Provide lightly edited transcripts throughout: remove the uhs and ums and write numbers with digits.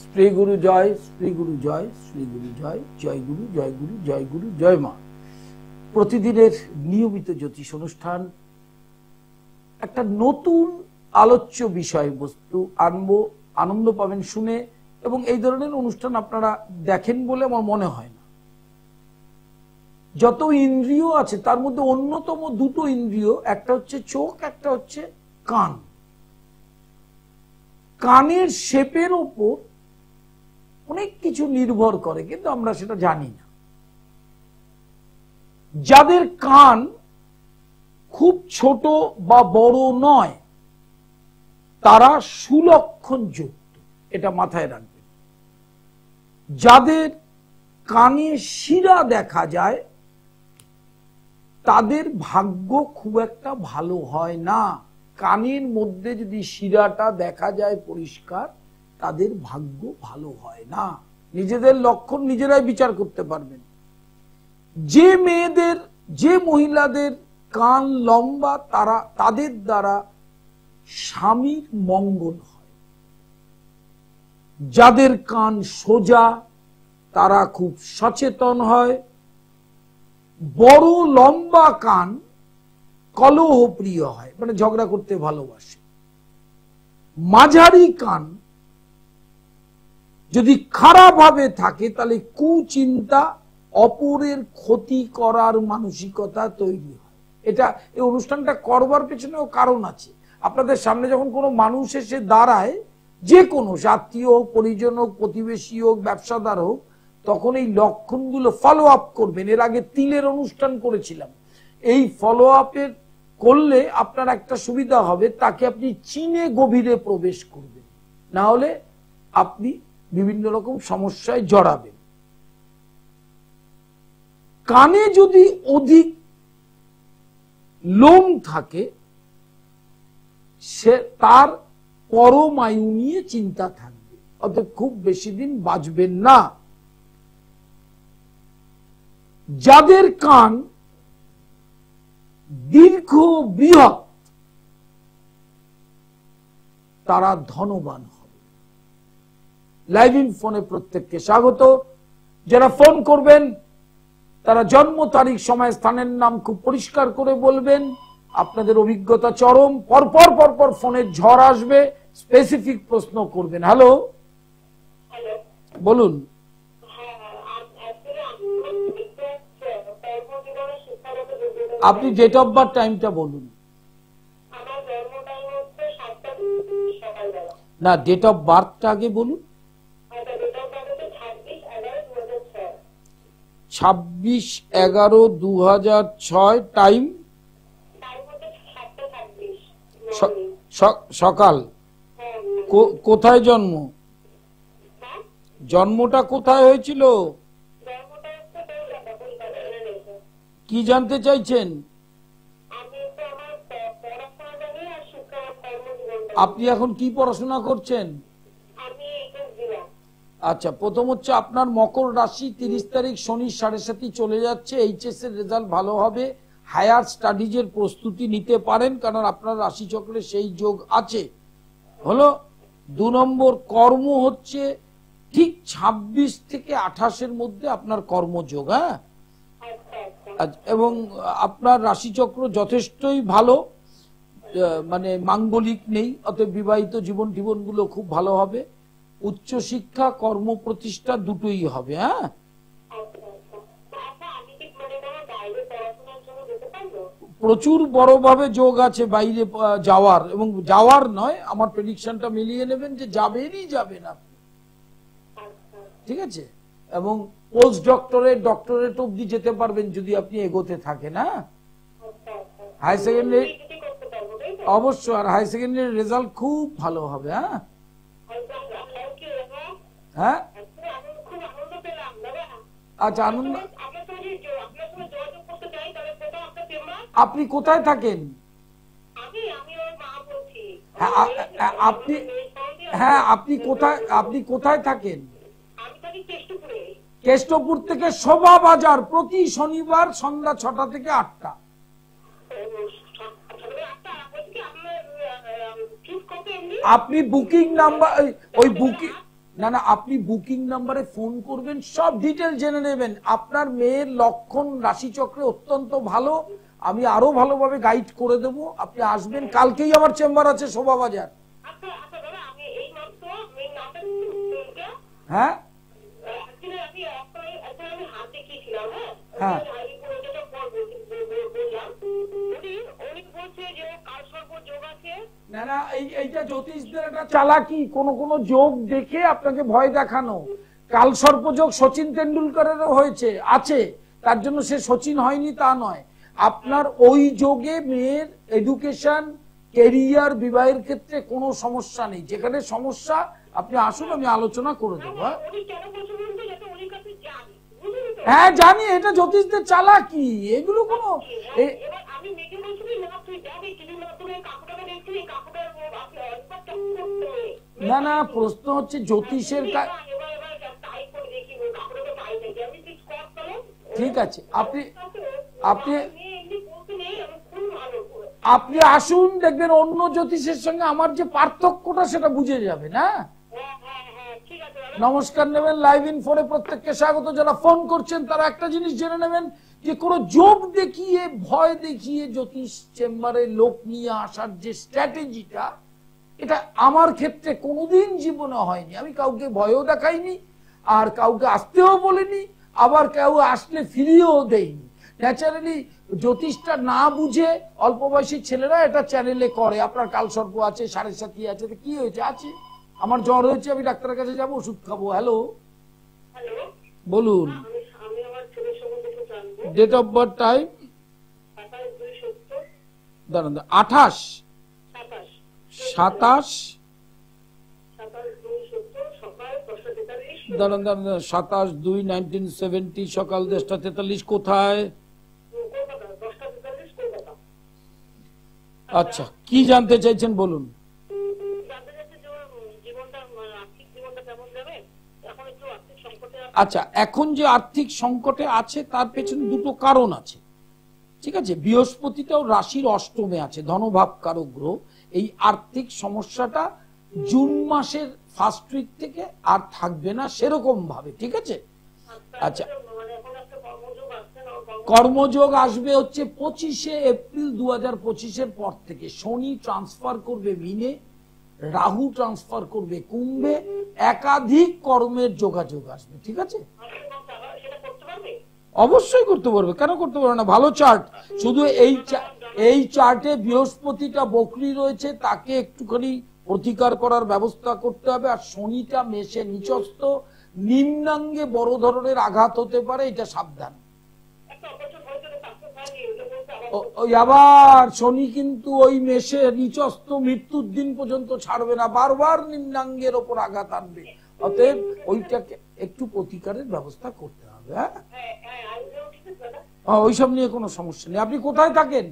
শ্রী গুরু জয়, শ্রী গুরু জয়, শ্রী গুরু জয়, জয় গুরু, জয় গুরু, জয় গুরু, জয় মা। প্রতিদিনের নিয়মিত জ্যোতিষ অনুষ্ঠান, একটা নতুন আলোচ্য বিষয়বস্তু আনবো, আনন্দ পাবেন শুনে। এবং এই ধরনের অনুষ্ঠান আপনারা দেখেন বলে আমার মনে হয় না। যত ইন্দ্রিয় আছে তার মধ্যে অন্যতম দুটো ইন্দ্রিয়, একটা হচ্ছে চোখ, একটা হচ্ছে কান। কানের শেপের ওপর অনেক কিছু নির্ভর করে, কিন্তু আমরা সেটা জানি না। যাদের কান খুব ছোট বা বড় নয় তারা সুলক্ষণযুক্ত, এটা মাথায় রাখবেন। যাদের কানে শিরা দেখা যায় তাদের ভাগ্য খুব একটা ভালো হয় না। কানের মধ্যে যদি শিরাটা দেখা যায় পরিষ্কার, তাদের ভাগ্য ভালো হয় না। নিজেদের লক্ষণ নিজেরাই বিচার করতে পারবেন। যে মেয়েদের, যে মহিলাদের কান লম্বা তাদের দ্বারা স্বামীর মঙ্গল হয়। যাদের কান সোজা তারা খুব সচেতন হয়। বড় লম্বা কান কলহপ্রিয় হয়, মানে ঝগড়া করতে ভালোবাসে। মাঝারি কান যদি খারাপ ভাবে থাকে তাহলে কুচিন্তা, অপরের ক্ষতি করার মানসিকতা তৈরি হয়। এটা এই অনুষ্ঠানটা করবার পেছনেও কারণ আছে। আপনাদের সামনে যখন কোনো মানুষ এসে দাঁড়ায়, যে কোনো আত্মীয় হোক, পরিজন হোক, প্রতিবেশী হোক, ব্যবসাদার হোক, তখন এই লক্ষণগুলো ফলো আপ করবেন। এর আগে তিলের অনুষ্ঠান করেছিলাম। এই ফলো আপের করলে আপনার একটা সুবিধা হবে, তাকে আপনি চিনে গভীরে প্রবেশ করবেন, না হলে আপনি বিভিন্ন রকম সমস্যায় জড়াবেন। কানে যদি অধিক লোম থাকে সে তার পরমায়ু নিয়ে চিন্তা থাকবে, অতএব খুব বেশি দিন বাঁচবেন না। যাদের কান দীর্ঘ বৃহৎ তারা ধনবান হবে। লাইভ ইন ফোনে প্রত্যেককে স্বাগত। যারা ফোন করবেন তারা জন্ম তারিখ, সময়, স্থানের নাম খুব পরিষ্কার করে বলবেন। আপনাদের অভিজ্ঞতা চরম। পরপর পরপর ফোনের ঝড় আসবে, স্পেসিফিক প্রশ্ন করবেন। হ্যালো, বলুন। আপনি ডেট অফ বার্থ টাইমটা বলুন। না, ডেট অফ বার্থটা আগে বলুন। 26/11/2006। টাইম সকাল। কোথায় জন্ম? জন্মটা কোথায় হয়েছিল? কি জানতে চাইছেন? আপনি এখন কি পড়াশোনা করছেন? আচ্ছা, প্রথম হচ্ছে আপনার মকর রাশি, 30 তারিখ শনি 7.5 চলে যাচ্ছে। এইচএস এর রেজাল্ট ভালো হবে। হায়ার স্টাডিজের প্রস্তুতি নিতে পারেন, কারণ আপনার রাশি চক্রে সেই যোগ আছে। হলো 2 নম্বর, কর্ম হচ্ছে ঠিক 26 থেকে 28-এর মধ্যে আপনার কর্মযোগ। হ্যাঁ, এবং আপনার রাশিচক্র যথেষ্টই ভালো, মানে মাঙ্গলিক নেই, অতএব বিবাহিত জীবন গুলো খুব ভালো হবে। উচ্চশিক্ষা, কর্ম প্রতিষ্ঠা দুটোই হবে। হ্যাঁ, প্রচুর বড়ভাবে যোগ আছে বাইরে যাওয়ার, এবং যাওয়ার নয়, আমার প্রেডিকশনটা মিলিয়ে নেবেন যে যাবেনই যাবেন আপনি। ঠিক আছে, এবং পোস্ট ডক্টরেট অব্দি যেতে পারবেন যদি আপনি এগোতে থাকেন। হ্যাঁ, হাই সেকেন্ডারি অবশ্য, আর হাই সেকেন্ডারি রেজাল্ট খুব ভালো হবে। হ্যাঁ হ্যাঁ, আচ্ছা, আনন্দ। আপনি কোথায় থাকেন? হ্যাঁ, আপনি কোথায় থাকেন? কেষ্টপুর থেকে শোভা বাজার, প্রতি শনিবার সন্ধ্যা 6টা থেকে 8টা। আপনি বুকিং নাম্বার, ওই বুকিং না না, আপনি বুকিং নাম্বারে ফোন করবেন, সব ডিটেল জেনে নেবেন। আপনার মেয়ের লক্ষণ রাশিচক্রে অত্যন্ত ভালো, আমি আরো ভালোভাবে গাইড করে দেব। আপনি আসবেন, কালকেই আমার চেম্বার আছে শোভাবাজার। হ্যাঁ হ্যাঁ, না না, এইটা জ্যোতিষদের একটা চালাকি, কোন কোন যোগ দেখে আপনাকে ভয় দেখানো। কালসর্প যোগ সচিন তেন্ডুলকারেরও হয়েছে, আছে, তার জন্য সে সচিন হয়নি তা নয়। আপনার ওই যোগে মেয়ের এডুকেশন, কেরিয়ার, বিবাহের ক্ষেত্রে কোনো সমস্যা নেই। যেখানে সমস্যা আপনি আসুন, আমি আলোচনা করে দেবো। হ্যাঁ জানি, এটা জ্যোতিষদের চালাকি, এগুলো কোনো। না না, প্রশ্ন হচ্ছে জ্যোতিষের ঠিক আছে, আপনি আপনি আপনি আসুন, দেখবেন অন্য জ্যোতিষের সঙ্গে আমার যে পার্থক্যটা সেটা বুঝে যাবে না। নমস্কার নেবেন, লাইভ ইনফোরে প্রত্যেককে স্বাগত। যারা ফোন করছেন তারা একটা জিনিস জেনে নেবেন যে কোনো যোগ দেখিয়ে, ভয় দেখিয়ে জ্যোতিষ চেম্বারে লোক নিয়ে আসার যে স্ট্র্যাটেজিটা, এটা আমার ক্ষেত্রে কোনোদিন জীবনে হয়নি। আমি কাউকে ভয়ও দেখাইনি, আর কাউকে আসতেও বলিনি, আবার কেউ আসলে ফিরিয়েও দেয়নি। ন্যাচারালি জ্যোতিষটা না বুঝে অল্প বয়সী ছেলেরা এটা চ্যানেলে করে, আপনার কালসর্প আছে, সাড়ে সাথী আছে, কি হয়েছে, আছে, আমার জ্বর হয়েছে, আমি ডাক্তারের কাছে যাবো, ওষুধ খাবো। হ্যালো, বলুন, ডেট অফ বার্থ, টাইম, দাঁড়ান, 28 27, দাঁড়ান দাঁড়ান, 27/2/1970 সকাল 10:43। কোথায়? আচ্ছা, কি জানতে চাইছেন বলুন। আচ্ছা, এখন যে আর্থিক সংকটে আছে তার পেছনে দুটো কারণ আছে, ঠিক আছে। বৃহস্পতিটাও রাশির অষ্টমে আছে, ধনভাব কারক গ্রহ। এই আর্থিক সমস্যাটা জুন মাসের ফার্স্ট উইক থেকে আর থাকবে না সেরকম ভাবে, ঠিক আছে। আচ্ছা, কর্মযোগ আসবে হচ্ছে 25শে এপ্রিল 2025-এর পর থেকে। শনি ট্রান্সফার করবে মিনে, রাহু ট্রান্সফার করবে কুম্ভে, একাধিক কর্মের যোগাযোগ আসবে, ঠিক আছে। অবশ্যই করতে পারবে, কেন করতে পারবে না, ভালো চার্ট। শুধু এই চার্টে বৃহস্পতিটা বকরি রয়েছে, তাকে একটুখানি প্রতিকার করার ব্যবস্থা করতে হবে। আর শনিটা মেষে নিচস্থ, নিম্নাঙ্গে বড় ধরনের আঘাত হতে পারে, এটা সাবধান। আবার শনি কিন্তু ওই মেষে নিচস্থ মৃত্যুর দিন পর্যন্ত ছাড়বে না, বারবার নিম্নাঙ্গের ওপর আঘাত আনবে। অতএব ওইটাকে একটু প্রতিকারের ব্যবস্থা করতে হবে। হ্যাঁ, ওইসব নিয়ে কোনো সমস্যা নেই। আপনি কোথায় থাকেন?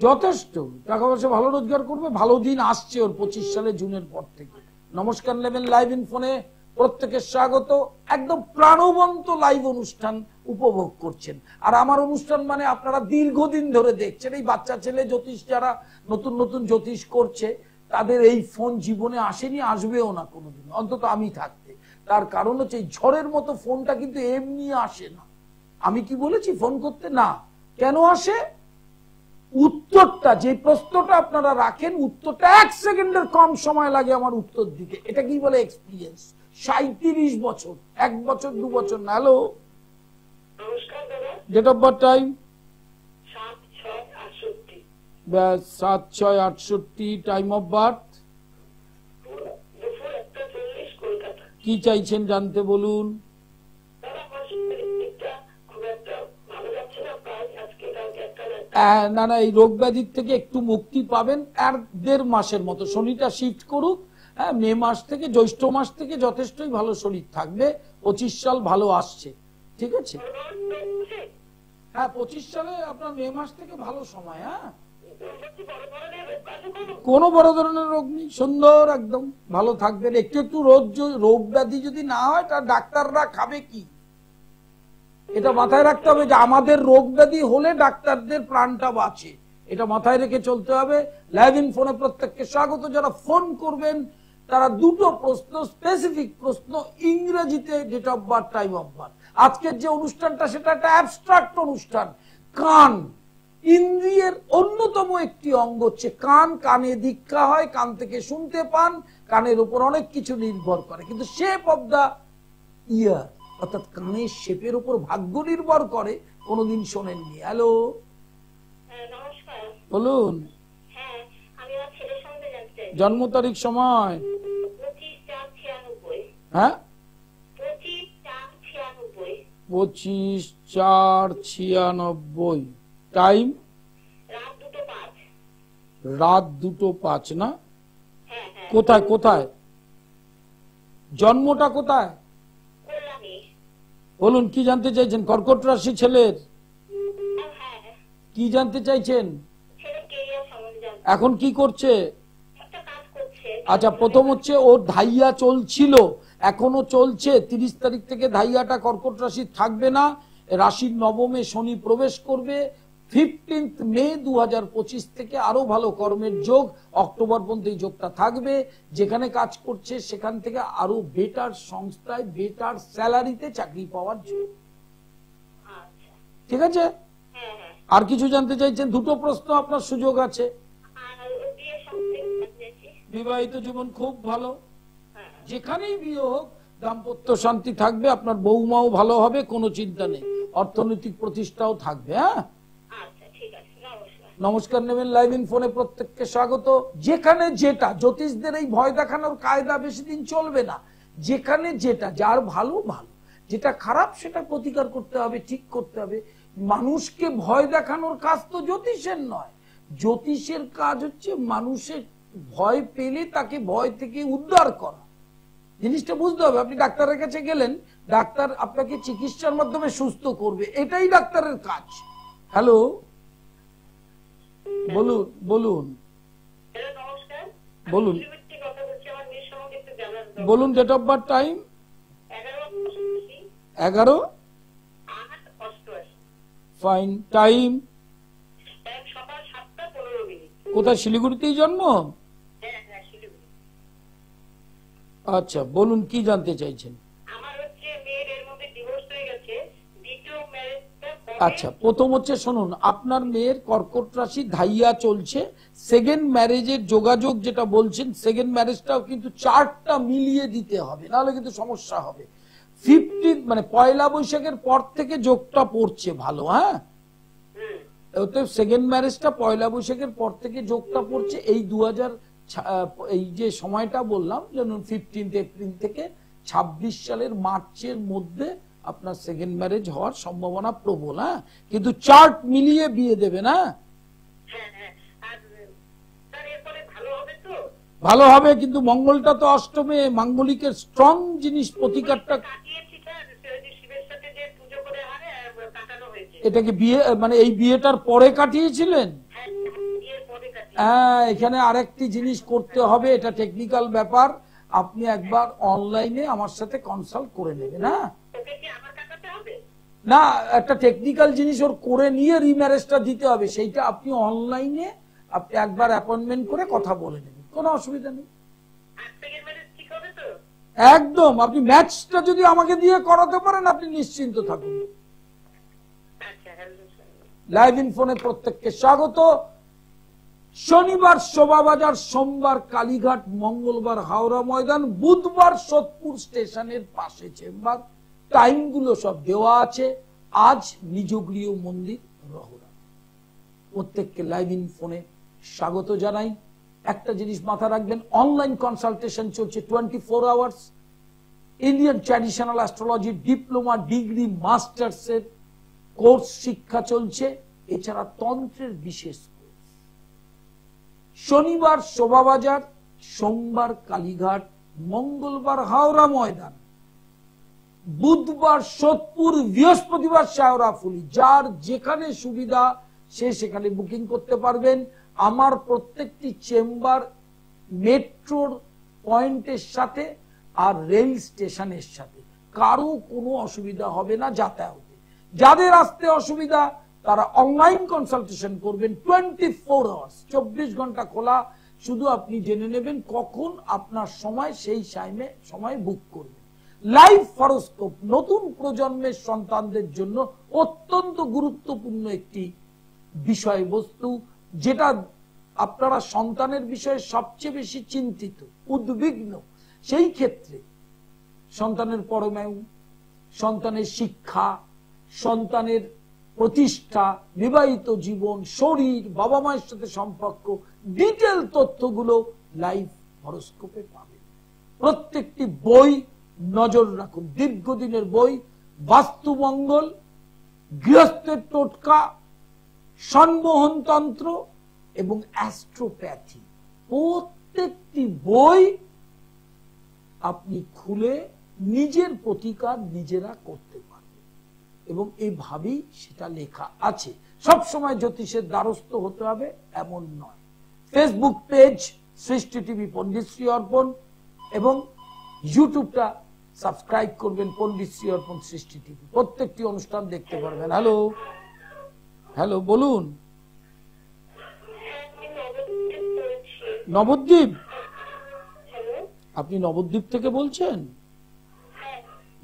যথেষ্ট, টাকা পয়সা ভালো রোজগার করবে, ভালো দিন আসছে ওর 25 সালে জুনের পর থেকে। নমস্কার নেবেন, লাইভ ইন ফোনে প্রত্যেকের স্বাগত। একদম প্রাণবন্ত লাইভ অনুষ্ঠান উপভোগ করছেন। আর আমার অনুষ্ঠান মানে আপনারা দীর্ঘদিন ধরে দেখছেন। এই বাচ্চা ছেলে জ্যোতিষ যারা নতুন নতুন জ্যোতিষ করছে, তাদের এই ফোন জীবনে আসেনি, আসবেও না কোনোদিন, অন্তত আমি থাকতে। তার কারণ হচ্ছে এই ঝড়ের মতো ফোনটা কিন্তু এমনি আসে না। আমি কি বলেছি ফোন করতে? না। কেন আসে? উত্তরটা, যে প্রশ্নটা আপনারা রাখেন, উত্তরটা 1 সেকেন্ডের কম সময় লাগে আমার উত্তর দিতে। এটা কি বলে এক্সপিরিয়েন্স। 37 বছর, 1 বছর 2 বছর না। Hello, date of birth, time, 7/6/68, time of birth, কি চাইছেন জানতে বলুন। না না, এই রোগ ব্যাধির থেকে একটু মুক্তি পাবেন আর 1.5 মাসের মতো। শনিটা শিফট করুক, হ্যাঁ, মে মাস থেকে, জ্যৈষ্ঠ মাস থেকে যথেষ্টই ভালো শরীর থাকবে। 25 সাল ভালো আসছে, ঠিক আছে। হ্যাঁ, 25 সালে আপনার মে মাস থেকে ভালো সময়। হ্যাঁ, কোনো বড় ধরনের রোগ নেই, সুন্দর একদম ভালো থাকবেন। একটু একটু রোগ ব্যাধি যদি না হয়, তার ডাক্তাররা খাবে কি, এটা মাথায় রাখতে হবে যে আমাদের রোগ ব্যাধি হলে ডাক্তারদের প্রাণটা বাঁচে, এটা মাথায় রেখে চলতে হবে। লাইভ ইন ফোনে প্রত্যেককে স্বাগত। যারা ফোন করবেন তারা দুটো প্রশ্ন, স্পেসিফিক প্রশ্ন, ইংরেজিতে date of birth, time of birth. আজকের যে অনুষ্ঠানটা সেটা একটা অ্যাবস্ট্রাক্ট অনুষ্ঠান। কান ইন্দ্রিয়ের অন্যতম একটি অঙ্গ হচ্ছে কান। কানে দীক্ষা হয়, কান থেকে শুনতে পান, কানের উপর অনেক কিছু নির্ভর করে, কিন্তু শেপ অফ দা ইয়ার অর্থাৎ কানের শেপের উপর ভাগ্য নির্ভর করে। কোনোদিন শোনেননি? হ্যালো, বলুন। জন্ম তারিখ, সময়? হ্যাঁ, 25/4/96। টাইম? রাত 2:05 না? কোথায় কোথায়? জন্মটা কোথায়? বলুন কি জানতে চাইছেন? কর্কট রাশি ছেলের কি জানতে চাইছেন? এখন কি করছে? আচ্ছা, প্রথম হচ্ছে ওর ধাইয়া চলছিল, এখনো চলছে। 30 তারিখ থেকে ধাইয়াটা কর্কট রাশি থাকবে না, রাশির নবমে শনি প্রবেশ করবে। 15 মে 2025 থেকে আরো ভালো কর্মের যোগ, অক্টোবর পর্যন্ত এই যোগটা থাকবে। যেখানে কাজ করছে সেখান থেকে আরো বেটার সংস্থায়, বেটার স্যালারিতে চাকরি পাওয়ার যোগ। ঠিক আছে? আর কিছু জানতে চাইছেন? দুটো প্রশ্ন আপনার সুযোগ আছে। বিবাহিত জীবন খুব ভালো, যেখানেই বিয়ে হোক দাম্পত্য শান্তি থাকবে, আপনার বৌমাও ভালো হবে, কোনো চিন্তা নেই। অর্থনৈতিক প্রতিষ্ঠাও থাকবে। হ্যাঁ, নমস্কার নেবেন। লাইভ ইন ফোনে প্রত্যেককে স্বাগত। যেখানে যেটা, জ্যোতিষদের এই ভয় দেখানোর কায়দা বেশি দিন চলবে না। যেখানে যেটা, যার ভালো ভালো, যেটা খারাপ সেটা প্রতিকার করতে হবে, ঠিক করতে হবে। মানুষকে ভয় দেখানোর কাজ তো জ্যোতিষের নয়। জ্যোতিষের কাজ হচ্ছে মানুষের ভয় পেলে তাকে ভয় থেকে উদ্ধার করা। জিনিসটা বুঝতে হবে। আপনি ডাক্তারের কাছে গেলেন, ডাক্তার আপনাকে চিকিৎসার মাধ্যমে সুস্থ করবে, এটাই ডাক্তারের কাজ। হ্যালো, বলুন বলুন বলুন বলুন। Date of birth, time? 11 fine. Time? কোথায়? শিলিগুড়িতেই জন্ম? আচ্ছা, বলুন কি জানতে চাইছেন? আচ্ছা, প্রথম হচ্ছে শুনুন, আপনার মেয়ের কর্কট রাশি, ধাইয়া চলছে, সেকেন্ড ম্যারেজের যোগাযোগ যেটা বলছেন, সেকেন্ড ম্যারেজটাও কিন্তু চার্টটা মিলিয়ে দিতে হবে, নাহলে কিন্তু সমস্যা হবে। 15 মানে 1 বৈশাখের পর থেকে যোগটা পড়ছে ভালো। হ্যাঁ, সেকেন্ড ম্যারেজটা 1 বৈশাখের পর থেকে যোগটা পড়ছে। এই 2000 এই যে সময়টা বললাম, যেমন 15 এপ্রিল থেকে 26 সালের মার্চের মধ্যে আপনার সেকেন্ড ম্যারেজ হওয়ার সম্ভাবনা প্রবল। হ্যাঁ, কিন্তু চার্ট মিলিয়ে বিয়ে দেবে না? ভালো হবে, কিন্তু মঙ্গলটা তো অষ্টমে, মাঙ্গলিকের স্ট্রং জিনিস, প্রতিকারটা। এটাকে বিয়ে মানে এই বিয়েটার পরে কাটিয়েছিলেন? হ্যাঁ, এখানে আরেকটি জিনিস করতে হবে, এটা টেকনিক্যাল ব্যাপার। আপনি একবার অনলাইনে আমার সাথে কনসাল্ট করে নেবেন। হ্যাঁ, না, একটা টেকনিক্যাল জিনিস ওর করে নিয়ে রিম্যারেজটা দিতে হবে, সেইটা আপনি অনলাইনে আপনি একবার অ্যাপয়েন্টমেন্ট করে কথা বলে নেবেন, কোনো অসুবিধা নেই। একদম, আপনি ম্যাচটা যদি আমাকে দিয়ে করাতে পারেন আপনি নিশ্চিন্ত থাকুন। লাইভ ইন ফোনে প্রত্যেককে স্বাগত। শনিবার শোভাবাজার, সোমবার কালীঘাট, মঙ্গলবার হাওড়া ময়দান, বুধবার সোদপুর স্টেশনের পাশে চেম্বার। টাইমগুলো সব দেওয়া আছে। আজ নিজগৃহ মন্দির রহরা। প্রত্যেককে লাইভ ইন ফোনে স্বাগত জানাই। একটা জিনিস মাথা রাখবেন, অনলাইন কনসালটেশন চলছে 24 hours. Indian traditional astrology diploma, degree, মাস্টার্সের কোর্স শিক্ষা চলছে, এছাড়া তন্ত্রের বিশেষ কোর্স। শনিবার শোভাবাজার, সোমবার কালীঘাট, মঙ্গলবার হাওড়া ময়দান, বুধবার সোদপুর, বৃহস্পতিবার শেওড়াফুলি। যার যেখানে সুবিধা সে সেখানে বুকিং করতে পারবেন। আমার প্রত্যেকটি চেম্বার মেট্রোর পয়েন্টের সাথে আর রেল স্টেশনের সাথে, কারো কোনো অসুবিধা হবে না যাতায়াতে। যাদের আসতে অসুবিধা তারা অনলাইন কনসালটেশন করবেন 24 আওয়ার্স, 24 ঘন্টা খোলা। শুধু আপনি জেনে নেবেন কখন আপনার সময়, সেই সময় বুক করবেন। লাইফ হরোস্কোপ নতুন প্রজন্মের সন্তানদের জন্য অত্যন্ত গুরুত্বপূর্ণ একটি বিষয়বস্তু, যেটা আপনারা সন্তানের বিষয়ে সবচেয়ে বেশি চিন্তিত, উদ্বিগ্ন। সেই ক্ষেত্রে সন্তানের পরমায়ু, সন্তানের শিক্ষা, সন্তানের প্রতিষ্ঠা, বিবাহিত জীবন, শরীর, বাবা মায়ের সাথে সম্পর্ক, ডিটেল তথ্যগুলো লাইফ হরোস্কোপে পাবেন। প্রত্যেকটি বই নজর রাখুন, দীর্ঘদিনের বই, বাস্তুমঙ্গল, গৃহস্থের টোটকা, সম্মোহন তন্ত্র এবং অ্যাস্ট্রোপ্যাথি, প্রত্যেকটি বই আপনি খুলে নিজের প্রতিকার নিজেরা করতে পারবেন। এবং এইভাবেই সেটা লেখা আছে। সবসময় জ্যোতিষের দ্বারস্থ হতে হবে এমন নয়। ফেসবুক পেজ সৃষ্টি টিভি পণ্ডিতশ্রী অর্পণ এবং ইউটিউবটা সাবস্ক্রাইব করবেন পণ্ডিতশ্রী অর্পণ সৃষ্টি টিভি, প্রত্যেকটি অনুষ্ঠান দেখতে পারবেন। হ্যালো, হ্যালো, বলুন। নবদ্বীপ, আপনি নবদ্বীপ থেকে বলছেন?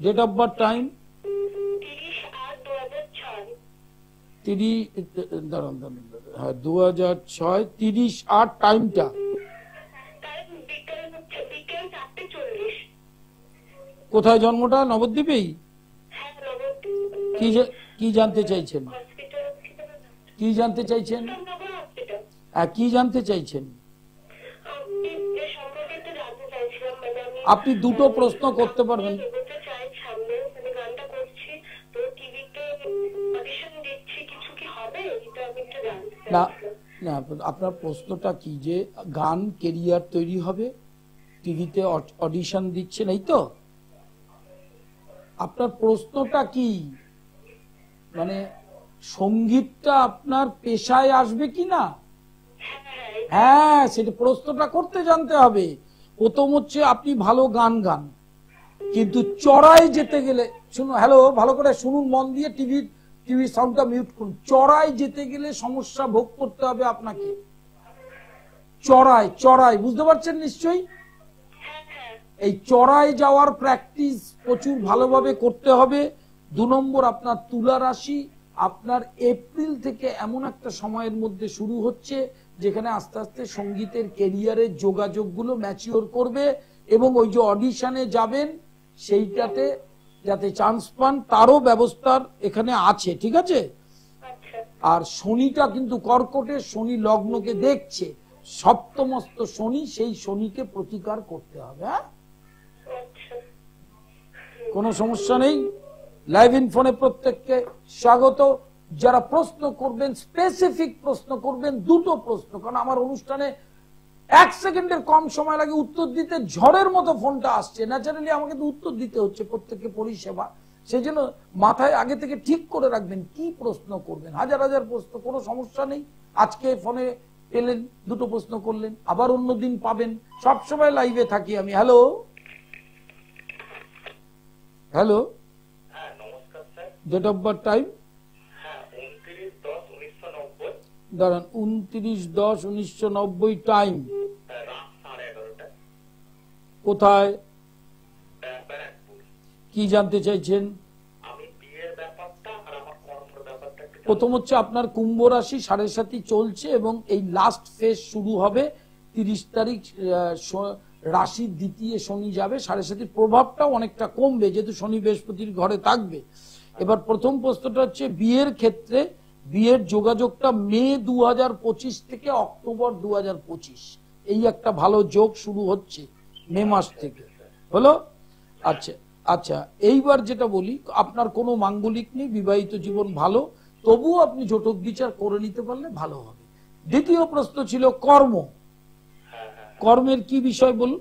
Date of birth, time? 2006, 30/8, টাইমটা? কোথায় জন্মটা? নবদ্বীপেই? কি জানতে চাইছেন? কি জানতে চাইছেন? কি জানতে চাইছেন? আপনি দুটো প্রশ্ন করতে পারবেন। না না, আপনার প্রশ্নটা কি, যে গান কেরিয়ার তৈরি হবে, টিভিতে অডিশন দিচ্ছেন, এই তো আপনার প্রশ্নটা কি? মানে সঙ্গীতটা আপনার পেশায় আসবে কি না? হ্যাঁ, সেটা প্রশ্নটা করতে জানতে হবে। প্রথম হচ্ছে আপনি ভালো গান গান, কিন্তু চড়াই যেতে গেলে, শুনুন, হ্যালো, ভালো করে শুনুন মন দিয়ে, টিভি সাউন্ডটা মিউট করুন। চড়াই যেতে গেলে সমস্যা ভোগ করতে হবে আপনাকে। চড়াই বুঝতে পারছেন নিশ্চয়ই? এই চড়াই যাওয়ার প্র্যাকটিস প্রচুর ভালোভাবে করতে হবে। 2 নম্বর, আপনার তুলা রাশি, আপনার এপ্রিল থেকে এমন একটা সময়ের মধ্যে শুরু হচ্ছে যেখানে আস্তে আস্তে সঙ্গীতের কেরিয়ারের যোগাযোগগুলো ম্যাচিওর করবে, এবং ওই যে অডিশনে যাবেন সেইটাতে যাতে চান্স পান তারও ব্যবস্থার এখানে আছে, ঠিক আছে? আর শনিটা কিন্তু কর্কটে, শনি লগ্নকে দেখছে, সপ্তমস্ত শনি, সেই শনিকে প্রতিকার করতে হবে। হ্যাঁ, কোনো সমস্যা নেই। লাইভ ইন ফোনে প্রত্যেককে স্বাগত। যারা প্রশ্ন করবেন, স্পেসিফিক প্রশ্ন করবেন, দুটো প্রশ্ন, কারণ আমার অনুষ্ঠানে 1 সেকেন্ডের কম সময় লাগে উত্তর দিতে। ঝড়ের মতো ফোনটা আসছে, ন্যাচারালি আমাকে তো উত্তর দিতে হচ্ছে, প্রত্যেককে পরিষেবা। সেই জন্য মাথায় আগে থেকে ঠিক করে রাখবেন কি প্রশ্ন করবেন। হাজার হাজার প্রশ্ন, কোনো সমস্যা নেই। আজকে ফোনে পেলেন, দুটো প্রশ্ন করলেন, আবার অন্যদিন পাবেন। সবসময় লাইভে থাকি আমি। Hello, hello, date of birth, time? দাঁড়ান, 29/10/1990, টাইম? কোথায়? কি জানতে চাইছেন? প্রথম হচ্ছে আপনার কুম্ভ রাশি, 7.5 চলছে এবং এই লাস্ট ফেজ শুরু হবে 30 তারিখ। রাশির দ্বিতীয় শনি যাবে, 7.5 প্রভাবটাও অনেকটা কমবে যেহেতু শনি বৃহস্পতির ঘরে থাকবে। এবার প্রথম প্রশ্নটা হচ্ছে বিয়ের ক্ষেত্রে, বিয়ের যোগাযোগটা মে 2025 থেকে অক্টোবর 2025, এই একটা ভালো যোগ শুরু হচ্ছে মে মাস থেকে, হলো? আচ্ছা আচ্ছা, এইবার যেটা বলি, আপনার কোনো মাঙ্গলিক নেই, বিবাহিত জীবন ভালো, তবুও আপনি জটক বিচার করে নিতে পারলে ভালো হবে। দ্বিতীয় প্রশ্ন ছিল কর্ম, কর্মের কি বিষয় বলুন?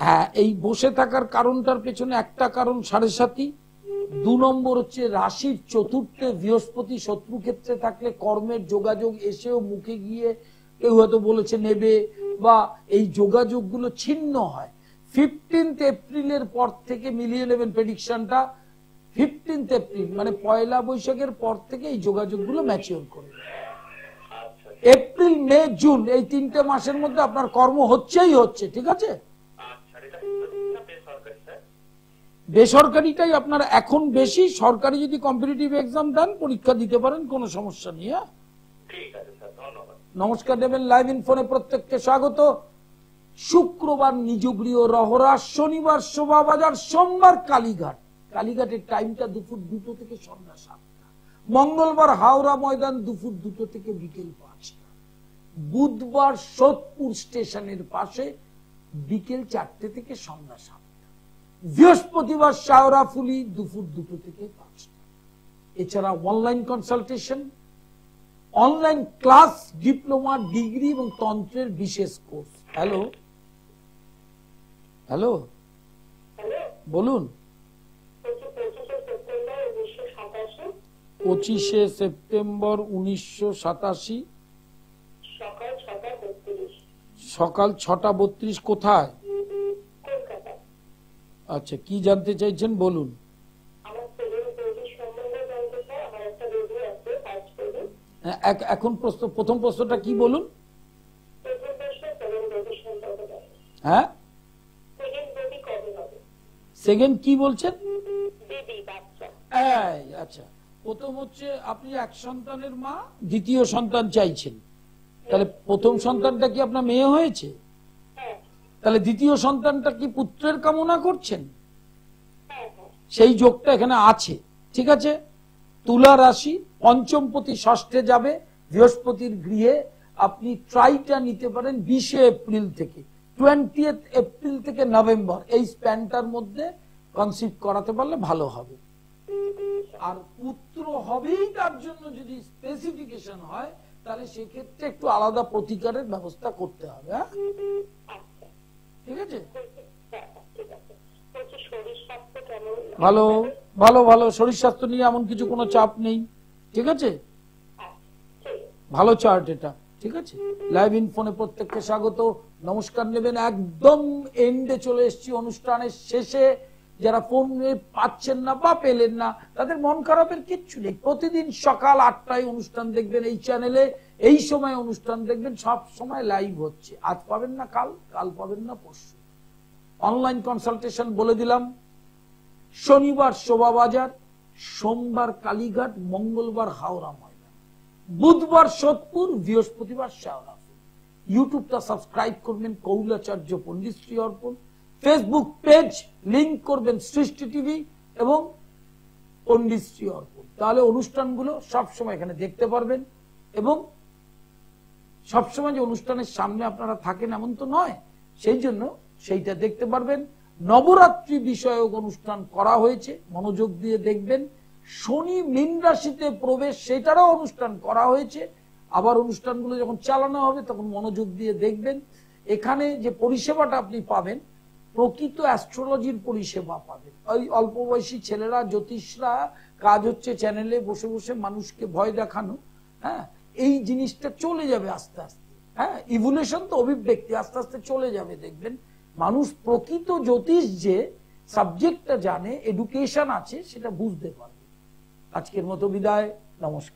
হ্যাঁ, এই বসে থাকার কারণটার পেছনে একটা কারণ 7.5। 2 নম্বর হচ্ছে রাশির চতুর্থে বৃহস্পতি শত্রু ক্ষেত্রে থাকলে কর্মের যোগাযোগ এসেও মুখে গিয়ে কেউ হয়তো বলেছে নেবে, বা এই যোগাযোগগুলো ছিন্ন হয়। 15 এপ্রিলের পর থেকে মিলিয়ে নেবেন প্রেডিকশনটা, 15 এপ্রিল মানে পয়লা বৈশাখের পর থেকে এই যোগাযোগগুলো ম্যাচিওর করে। এপ্রিল মে জুন এই 3টে মাসের মধ্যে আপনার কর্ম হচ্ছেই হচ্ছে, ঠিক আছে? বেসরকারিটাই আপনার এখন বেশি, সরকারি যদি কম্পিটিটিভ এক্সাম দেন পরীক্ষা দিতে পারেন, কোনো সমস্যা নেই। ঠিক আছে স্যার, ধন্যবাদ। নমস্কার নেবেন লাইভ ইনফোনে প্রত্যেককে স্বাগত। শুক্রবার নিজগৃহ রহরাস, শনিবার শোভাবাজার, সোমবার কালীঘাট। কালীঘাটের টাইমটা দুপুর 2টো থেকে সন্ধ্যা 7টা। মঙ্গলবার হাওড়া ময়দান দুপুর 2টো থেকে বিকেল 5টা। বুধবার সোদপুর স্টেশনের পাশে বিকেল 4টে থেকে সন্ধ্যা 7টা। বৃহস্পতিবার শাওরাফুলি দুপুর 2টো থেকে 5টা। এছাড়া online consultation, online class, diploma, degree এবং তন্ত্রের বিশেষ কোর্স। হ্যালো হ্যালো বলুন। 25শে সেপ্টেম্বর 1987 সকাল 6টা 32 কোথায়? আচ্ছা, কি জানতে চাইছেন বলুন। এখন প্রথম প্রশ্নটা কি বলুন? হ্যাঁ, সেকেন্ড কি বলছেন? আচ্ছা, প্রথম হচ্ছে আপনি এক সন্তানের মা, দ্বিতীয় সন্তান চাইছেন। তাহলে প্রথম সন্তানটা কি আপনার মেয়ে হয়েছে? তাহলে দ্বিতীয় সন্তানটা কি পুত্রের কামনা করছেন? সেই যোগটা এখানে আছে, ঠিক আছে। তুলা রাশি, পঞ্চমপতি ষষ্ঠে যাবে, বৃহস্পতির গৃহে। আপনি ট্রাইটা নিতে পারেন 20শে এপ্রিল থেকে 20th এপ্রিল থেকে নভেম্বর, এই স্প্যানটার মধ্যে কনসিভ করাতে পারলে ভালো হবে। আর পুত্র হবেই তার জন্য যদি স্পেসিফিকেশন হয়, তাহলে সেক্ষেত্রে একটু আলাদা প্রতিকারের ব্যবস্থা করতে হবে। হ্যাঁ, ঠিক আছে, ভালো ভালো ভালো। শরীর স্বাস্থ্য নিয়ে এমন কিছু কোনো চাপ নেই, ঠিক আছে, ভালো চার্ট এটা, ঠিক আছে। লাইভ ইনফোনে প্রত্যেককে স্বাগত। নমস্কার নেবেন। একদম এন্ডে চলে এসেছি, অনুষ্ঠানের শেষে। যারা ফোন পাচ্ছেন না বা পেলেন না, তাদের মন খারাপের কিচ্ছু নেই। প্রতিদিন সকাল 8টায় অনুষ্ঠান দেখবেন এই চ্যানেলে, এই সময় অনুষ্ঠান দেখবেন, সব সময় লাইভ হচ্ছে। আজ পাবেন না কাল, কাল পাবেন না পরশু। অনলাইন কনসালটেশন বলে দিলাম। শনিবার শোভাবাজার, সোমবার কালীঘাট, মঙ্গলবার হাওড়া ময়দান, বুধবার সোদপুর, বৃহস্পতিবার শাওরাফুলি। ইউটিউবটা সাবস্ক্রাইব করবেন কৌলাচার্য পণ্ডিতশ্রী অর্পণ। ফেসবুক পেজ লিংক করবেন সৃষ্টি টিভি এবং পণ্ডিতশ্রী অর্পণ। তাহলে অনুষ্ঠানগুলো সবসময় এখানে দেখতে পারবেন। এবং সবসময় যে অনুষ্ঠানের সামনে আপনারা থাকেন এমন তো নয়, সেই জন্য সেইটা দেখতে পারবেন। নবরাত্রি বিষয়ক অনুষ্ঠান করা হয়েছে, মনোযোগ দিয়ে দেখবেন। শনি মীন রাশিতে প্রবেশ, সেটারও অনুষ্ঠান করা হয়েছে। আবার অনুষ্ঠানগুলো যখন চালানো হবে তখন মনোযোগ দিয়ে দেখবেন। এখানে যে পরিষেবাটা আপনি পাবেন, প্রকৃত অ্যাস্ট্রোলজির পরিষেবা পাবেন। ওই অল্প বয়সী ছেলেরা, জ্যোতিষরা, কাজ হচ্ছে চ্যানেলে বসে বসে মানুষকে ভয় দেখানো। হ্যাঁ, এই জিনিসটা চলে যাবে আস্তে আস্তে। হ্যাঁ, ইভলিউশন তো অভিব্যক্তি, আস্তে আস্তে চলে যাবে। দেখবেন মানুষ প্রকৃত জ্যোতিষ যে সাবজেক্টটা জানে, এডুকেশন আছে, সেটা বুঝতে পারবে। আজকের মতো বিদায়, নমস্কার।